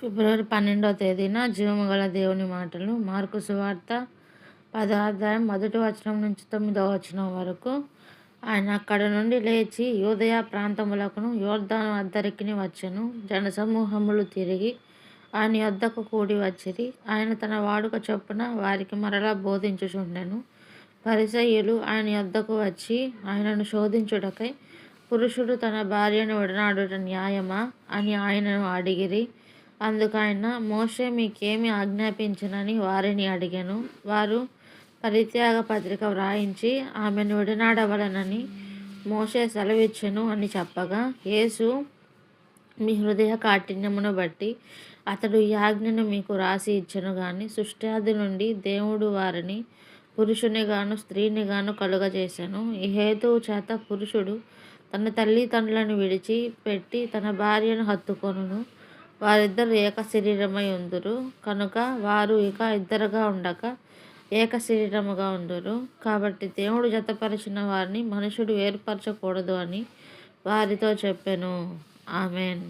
ఫిబ్రవరి 12వ తేదీన జీవము గల దేవుని మాటలు. మార్కు సువార్త 10వ అధ్యాయం 1వ వచనం నుంచి 9వ వచనం వరకు. ఆయన అక్కడ నుండి లేచి యూదయ ప్రాంతములకును యోర్దాను అద్దరికిని వచ్చెను. జనసమూహములు తిరిగి ఆయన యొద్దకు కూడి వచ్చిరి. ఆయన తన వాడుక చొప్పున వారికి మరలా బోధించుచుండెను. పరిసయ్యులు ఆయన యొద్దకు వచ్చి ఆయనను శోధించుటకై, పురుషుడు తన భార్యను విడనాడుట న్యాయమా అని ఆయనను అడిగిరి. అందుకైన మోషే మీకేమి ఆజ్ఞాపించినని వారిని అడిగాను. వారు పరిత్యాగ పత్రిక వ్రాయించి ఆమెను విడనాడవలనని మోషే సెలవిచ్చెను అని చెప్పగా, యేసు మీ హృదయ కాఠిన్యమును బట్టి అతడు ఈ ఆజ్ఞను మీకు రాసి ఇచ్చెను గాని, సృష్ట్యాది నుండి దేవుడు వారిని పురుషునిగాను స్త్రీనిగాను కలుగజేసెను. ఈ హేతువు చేత పురుషుడు తన తల్లిదండ్రులను విడిచి పెట్టి తన భార్యను హత్తుకొనును, వారిద్దరు ఏక శరీరమై ఉందురు. కనుక వారు ఇక ఇద్దరుగా ఉండక ఏక శరీరముగా ఉందురు. కాబట్టి దేవుడు జతపరిచిన వారిని మనుషుడు వేరుపరచకూడదు అని వారితో చెప్పెను. ఆమెన్.